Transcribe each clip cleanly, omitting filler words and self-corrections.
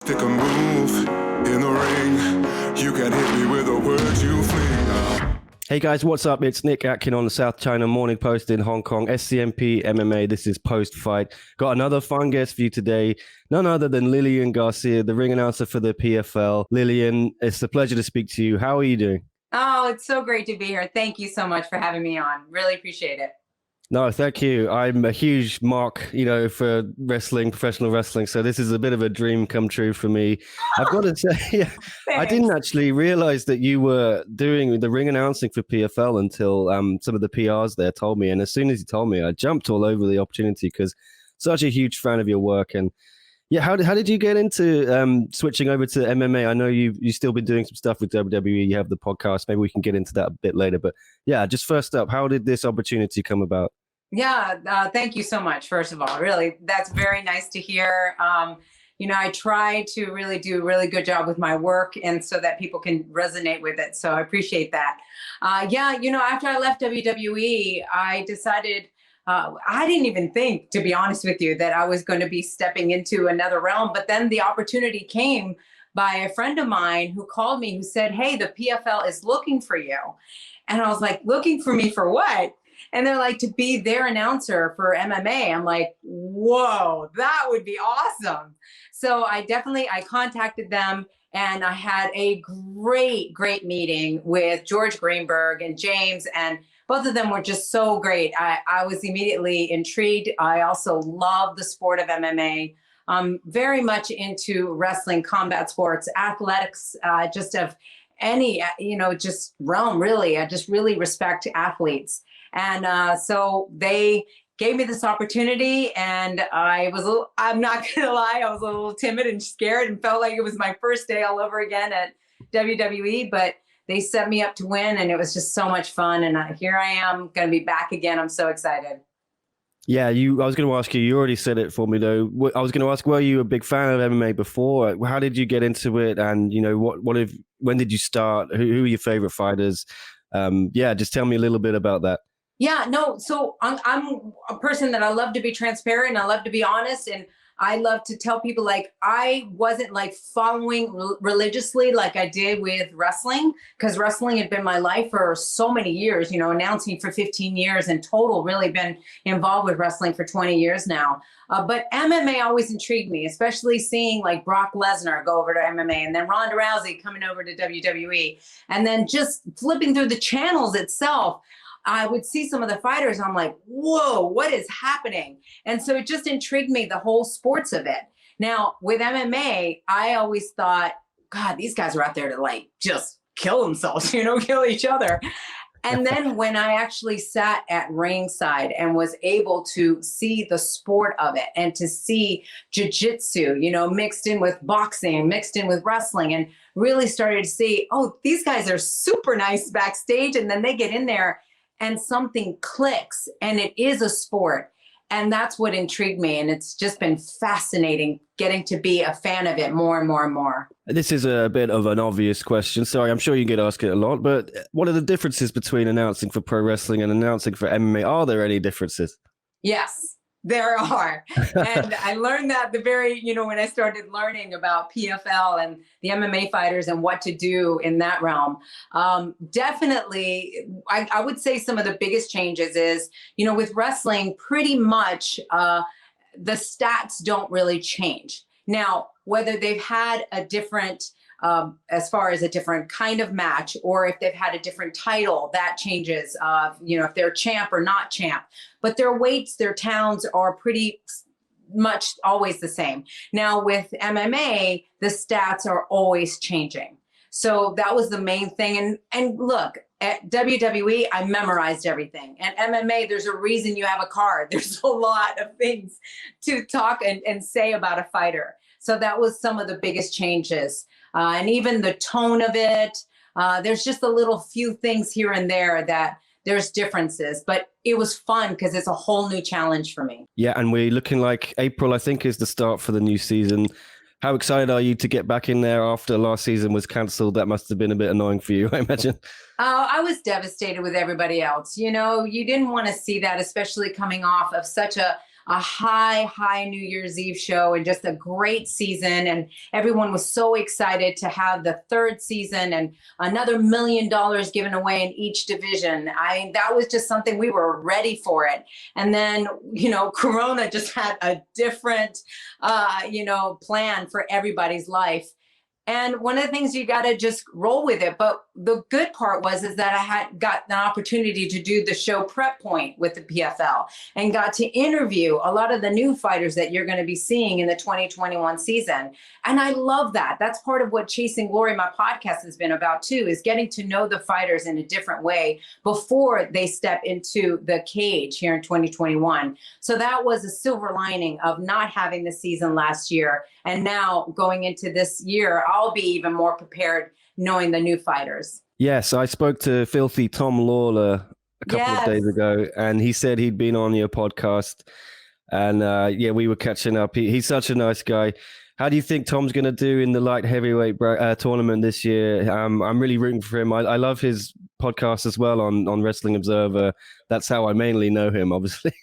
Pick a move in the ring. You can hit me with the words you fling. Hey guys, what's up? It's Nick Atkin on the South China Morning Post in Hong Kong, SCMP MMA. This is post-fight. Got another fun guest for you today. None other than Lilian Garcia, the ring announcer for the PFL. Lilian, it's a pleasure to speak to you. How are you doing? Oh, it's so great to be here. Thank you so much for having me on. Really appreciate it. No, thank you. I'm a huge mark, for wrestling, professional wrestling. So this is a bit of a dream come true for me. I've got to say, I didn't actually realize that you were doing the ring announcing for PFL until some of the PRs there told me. And as soon as you told me, I jumped all over the opportunity because such a huge fan of your work. And yeah, how did you get into switching over to MMA? I know you've still been doing some stuff with WWE. You have the podcast. Maybe we can get into that a bit later. But yeah, just first up, how did this opportunity come about? Yeah, thank you so much, first of all. Really, that's very nice to hear. I try to really do a really good job with my work and so that people can resonate with it. So I appreciate that. After I left WWE, I decided I didn't even think, to be honest with you, that I was going to be stepping into another realm. But then the opportunity came by a friend of mine who called me, who said, "Hey, the PFL is looking for you." And I was like, "Looking for me for what?" And they're like, "To be their announcer for MMA." I'm like, whoa, that would be awesome. So I contacted them, and I had a great meeting with George Greenberg and James, and both of them were just so great. I was immediately intrigued. I also love the sport of MMA. I'm very much into wrestling, combat sports, athletics, just of any, just realm, really. I just really respect athletes. And so they gave me this opportunity, and I'm not going to lie, I was a little timid and scared and felt like it was my first day all over again at WWE, but they set me up to win, and it was just so much fun. And here I am, going to be back again. I'm so excited. Yeah, I was going to ask you already said it for me though. I was going to ask, were you a big fan of MMA before? How did you get into it? And, when did you start? Who are your favorite fighters? Just tell me a little bit about that. Yeah, no. So I'm a person that I love to be transparent. I love to be honest. And I love to tell people, like, I wasn't like following religiously like I did with wrestling, because wrestling had been my life for so many years, announcing for 15 years in total, really been involved with wrestling for 20 years now. But MMA always intrigued me, especially seeing like Brock Lesnar go over to MMA, and then Ronda Rousey coming over to WWE, and then just flipping through the channels itself. I would see some of the fighters, and I'm like, whoa, what is happening? And so it just intrigued me, the whole sports of it. Now, with MMA, I always thought, God, these guys are out there to like just kill themselves, kill each other. And then when I actually sat at ringside and was able to see the sport of it, and to see jiu-jitsu, mixed in with boxing, mixed in with wrestling, and really started to see, oh, these guys are super nice backstage. And then they get in there and something clicks, and it is a sport. And that's what intrigued me. And it's just been fascinating getting to be a fan of it more and more and more. This is a bit of an obvious question. Sorry, I'm sure you get asked it a lot, but what are the differences between announcing for pro wrestling and announcing for MMA? Are there any differences? Yes, there are. And I learned that when I started learning about PFL and the MMA fighters and what to do in that realm. Definitely, I would say some of the biggest changes is, with wrestling, pretty much the stats don't really change. Now, whether they've had a different as far as a different kind of match, or if they've had a different title, that changes, if they're champ or not champ. But their weights, their towns are pretty much always the same. Now with MMA, the stats are always changing. So that was the main thing. And look, at WWE, I memorized everything. And MMA, there's a reason you have a card. There's a lot of things to talk and say about a fighter. So that was some of the biggest changes. And even the tone of it, there's just a little few things here and there that there's differences, but it was fun because it's a whole new challenge for me. Yeah, and we're looking like April, I think, is the start for the new season. How excited are you to get back in there after last season was cancelled? That must have been a bit annoying for you, I imagine. I was devastated with everybody else. You didn't want to see that, especially coming off of such a a high New Year's Eve show and just a great season. And everyone was so excited to have the third season and another $1 million given away in each division. That was just something we were ready for it. And then, Corona just had a different, plan for everybody's life. And one of the things, you got to just roll with it. But the good part is that I had got the opportunity to do the show Prep Point with the PFL and got to interview a lot of the new fighters that you're going to be seeing in the 2021 season. And I love that. That's part of what Chasing Glory, my podcast, has been about too, is getting to know the fighters in a different way before they step into the cage here in 2021. So that was a silver lining of not having the season last year. And now going into this year, I'll be even more prepared knowing the new fighters. Yes, I spoke to Filthy Tom Lawler a couple of days ago, and he said he'd been on your podcast. And we were catching up. He's such a nice guy. How do you think Tom's going to do in the light heavyweight tournament this year? I'm really rooting for him. I love his podcast as well on Wrestling Observer. That's how I mainly know him, obviously.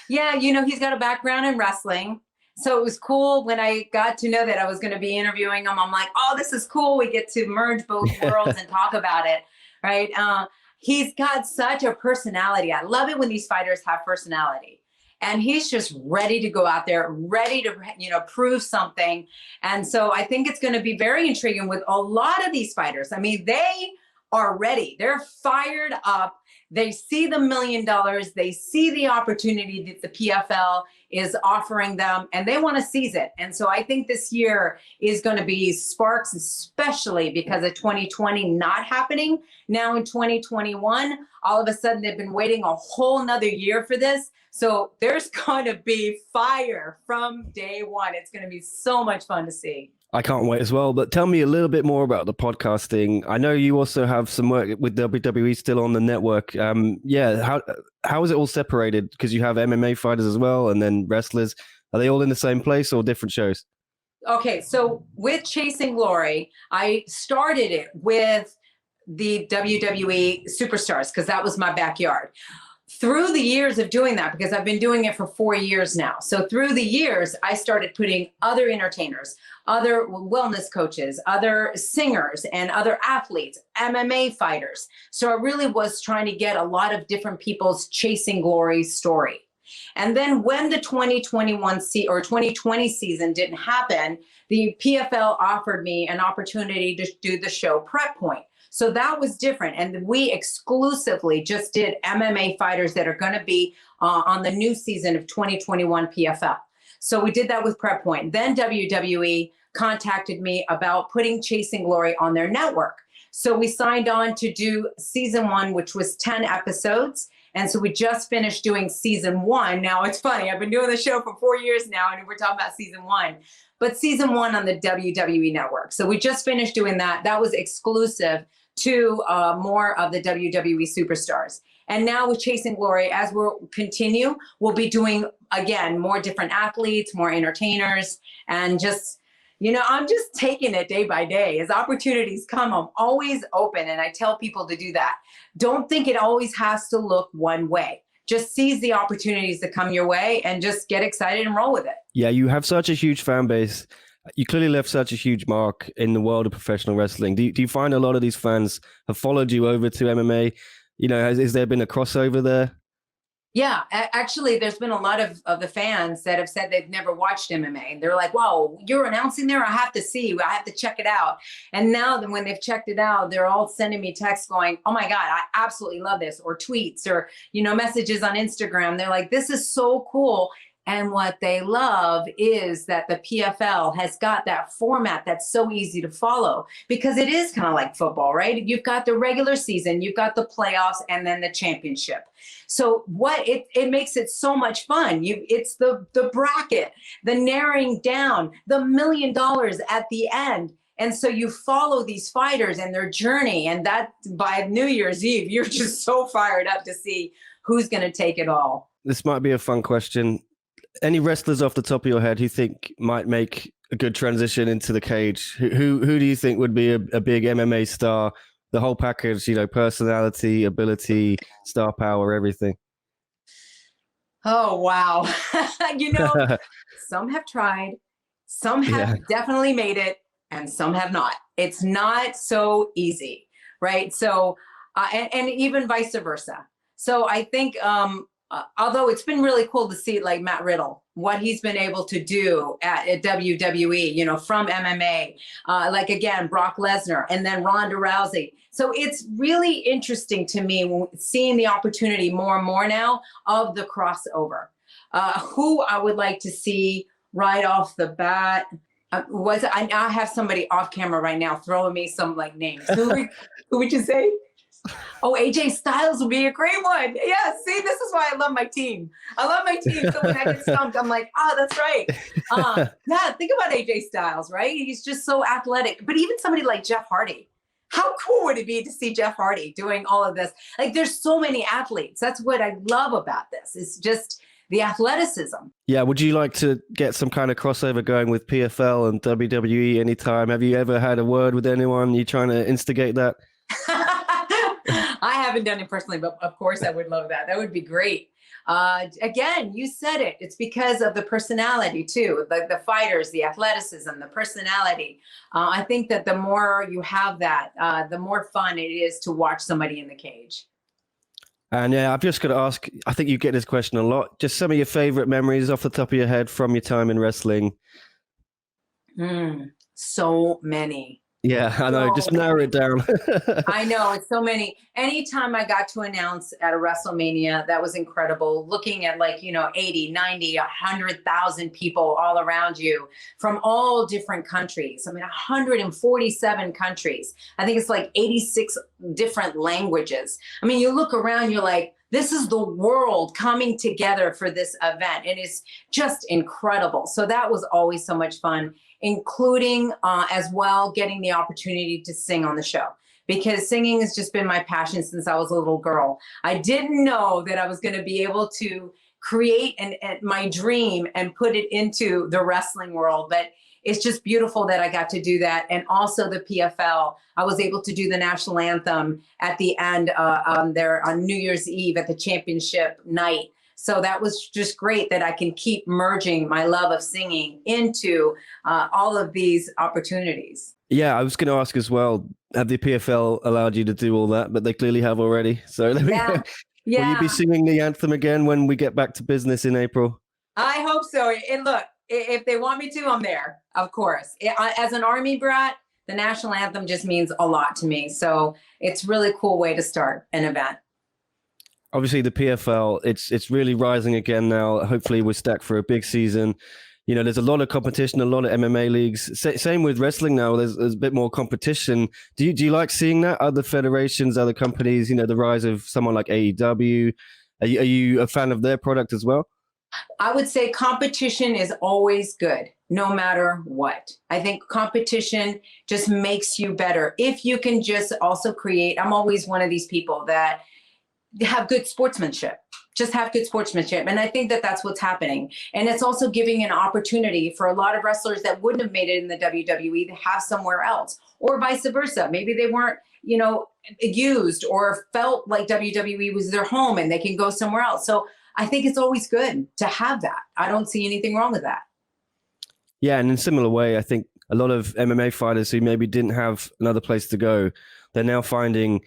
Yeah, he's got a background in wrestling. So it was cool when I got to know that I was going to be interviewing him. I'm like, oh, this is cool. We get to merge both worlds and talk about it, right? He's got such a personality. I love it when these fighters have personality. And he's just ready to go out there, ready to, prove something. And so I think it's going to be very intriguing with a lot of these fighters. I mean, they are ready. They're fired up. They see the $1 million. They see the opportunity that the PFL is offering them, and they want to seize it. And so I think this year is going to be sparks, especially because of 2020 not happening. Now in 2021, all of a sudden they've been waiting a whole nother year for this. So there's going to be fire from day one. It's going to be so much fun to see. I can't wait as well. But tell me a little bit more about the podcasting. I know you also have some work with WWE still on the network. How is it all separated? Because you have MMA fighters as well, and then wrestlers. Are they all in the same place or different shows? Okay, so with Chasing Glory, I started it with the WWE superstars because that was my backyard. Through the years of doing that, because I've been doing it for 4 years now. So through the years, I started putting other entertainers, other wellness coaches, other singers, and other athletes, MMA fighters. So I really was trying to get a lot of different people's Chasing Glory story. And then when the 2020 season didn't happen, the PFL offered me an opportunity to do the show Prep Point. So that was different. And we exclusively just did MMA fighters that are going to be on the new season of 2021 PFL. So we did that with Prep Point. Then WWE contacted me about putting Chasing Glory on their network. So we signed on to do season 1, which was 10 episodes. And so we just finished doing season 1. Now it's funny, I've been doing the show for 4 years now, and we're talking about season 1. But season 1 on the WWE network. So we just finished doing that. That was exclusive to more of the WWE superstars. And now with Chasing Glory, as we'll continue, we'll be doing, again, more different athletes, more entertainers, and just, I'm just taking it day by day. As opportunities come, I'm always open, and I tell people to do that. Don't think it always has to look one way. Just seize the opportunities that come your way and just get excited and roll with it. Yeah, you have such a huge fan base. You clearly left such a huge mark in the world of professional wrestling. Do you find a lot of these fans have followed you over to MMA? Has there been a crossover there? Yeah, actually, there's been a lot of the fans that have said they've never watched MMA. They're like, wow, you're announcing there? I have to see. I have to check it out. And now that when they've checked it out, they're all sending me texts going, oh, my God, I absolutely love this, or tweets or, messages on Instagram. They're like, this is so cool. And what they love is that the PFL has got that format that's so easy to follow, because it is kind of like football, right? You've got the regular season, you've got the playoffs, and then the championship. So it makes it so much fun. It's the bracket, the narrowing down, the $1 million at the end. And so you follow these fighters and their journey, and that by New Year's Eve, you're just so fired up to see who's going to take it all. This might be a fun question. Any wrestlers off the top of your head who think might make a good transition into the cage? Who do you think would be a big MMA star? The whole package, personality, ability, star power, everything. Oh, wow. You know, some have tried, some have Yeah. definitely made it, and some have not. It's not so easy, right? So, and even vice versa. So I think, although it's been really cool to see like Matt Riddle, what he's been able to do at WWE, you know, from MMA, like again, Brock Lesnar and then Ronda Rousey. So it's really interesting to me seeing the opportunity more and more now of the crossover. Who I would like to see right off the bat I have somebody off camera right now throwing me some like names. Who would you say? Oh, AJ Styles would be a great one. Yeah, see, this is why I love my team. I love my team. So when I get stumped, I'm like, oh, that's right. Yeah, think about AJ Styles, right? He's just so athletic. But even somebody like Jeff Hardy, how cool would it be to see Jeff Hardy doing all of this? Like, there's so many athletes. That's what I love about this. It's just the athleticism. Yeah, would you like to get some kind of crossover going with PFL and WWE anytime? Have you ever had a word with anyone? You trying to instigate that? I haven't done it personally, but of course I would love that. That would be great. Again, you said it. It's because of the personality too, the fighters, the athleticism, the personality. I think that the more you have that, the more fun it is to watch somebody in the cage. And yeah, I've just got to ask, I think you get this question a lot. Just some of your favorite memories off the top of your head from your time in wrestling. So many. Yeah, I know. Just narrow it down. I know, it's so many. Anytime I got to announce at a WrestleMania, that was incredible. Looking at 80, 90, 100,000 people all around you from all different countries. I mean, 147 countries. I think it's like 86 different languages. I mean, you look around, you're like, this is the world coming together for this event. And it's just incredible. So that was always so much fun, including as well getting the opportunity to sing on the show, because singing has just been my passion since I was a little girl. I didn't know that I was going to be able to create my dream and put it into the wrestling world, but it's just beautiful that I got to do that. And also the PFL, I was able to do the national anthem at the end on New Year's Eve at the championship night. So that was just great that I can keep merging my love of singing into all of these opportunities. Yeah, I was going to ask as well, have the PFL allowed you to do all that? But they clearly have already. So let me go. Yeah. Will you be singing the anthem again when we get back to business in April? I hope so. And look, if they want me to, I'm there, of course. As an Army brat, the national anthem just means a lot to me. So it's really cool way to start an event. Obviously, the PFL, it's really rising again now. Hopefully, we're stacked for a big season. You know, there's a lot of competition, a lot of MMA leagues. Same with wrestling now. There's a bit more competition. Do you like seeing that? Other federations, other companies, you know, the rise of someone like AEW. Are you a fan of their product as well? I would say competition is always good, no matter what. I think competition just makes you better. If you can just also create, I'm always one of these people that have good sportsmanship, just have good sportsmanship. And I think that that's what's happening. And it's also giving an opportunity for a lot of wrestlers that wouldn't have made it in the WWE to have somewhere else, or vice versa. Maybe they weren't, used or felt like WWE was their home and they can go somewhere else. So I think it's always good to have that. I don't see anything wrong with that. Yeah, and in a similar way, I think a lot of MMA fighters who maybe didn't have another place to go, they're now finding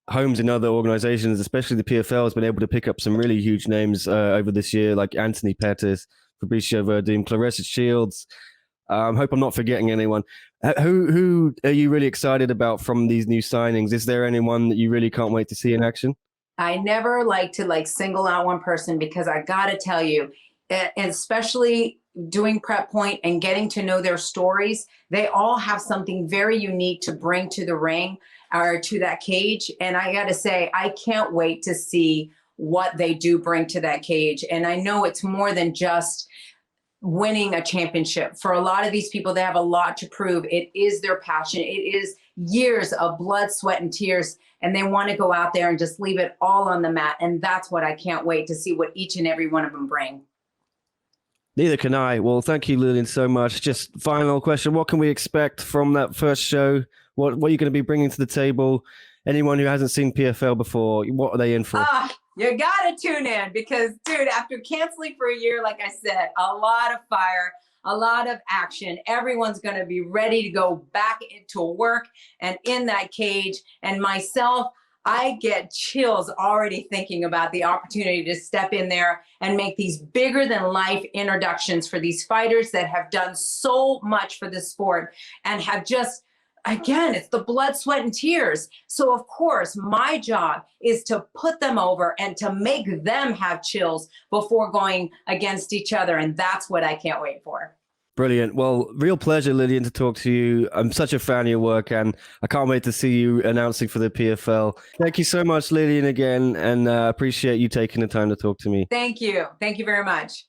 homes in other organizations, especially the PFL has been able to pick up some really huge names over this year, like Anthony Pettis, Fabricio Werdum, Clarissa Shields. Hope I'm not forgetting anyone. Who are you really excited about from these new signings? Is there anyone that you really can't wait to see in action? I never like to single out one person, because I got to tell you, especially doing Prep Point and getting to know their stories, they all have something very unique to bring to the ring or to that cage. And I got to say, I can't wait to see what they do bring to that cage. And I know it's more than just winning a championship. For a lot of these people, they have a lot to prove. It is their passion. It is years of blood, sweat, and tears. And they want to go out there and just leave it all on the mat. And that's what I can't wait to see what each and every one of them bring. Neither can I. Well, thank you, Lilian, so much. Just final question. What can we expect from that first show? What are you going to be bringing to the table? Anyone who hasn't seen PFL before, what are they in for? You gotta tune in because, dude, after canceling for a year, like I said, a lot of fire, a lot of action. Everyone's gonna be ready to go back into work and in that cage. And myself, I get chills already thinking about the opportunity to step in there and make these bigger than life introductions for these fighters that have done so much for the sport and have just, again, it's the blood, sweat, and tears. So of course, my job is to put them over and to make them have chills before going against each other. And that's what I can't wait for. Brilliant. Well, real pleasure, Lilian, to talk to you. I'm such a fan of your work, and I can't wait to see you announcing for the PFL. Thank you so much, Lilian, again, and appreciate you taking the time to talk to me. Thank you. Thank you very much.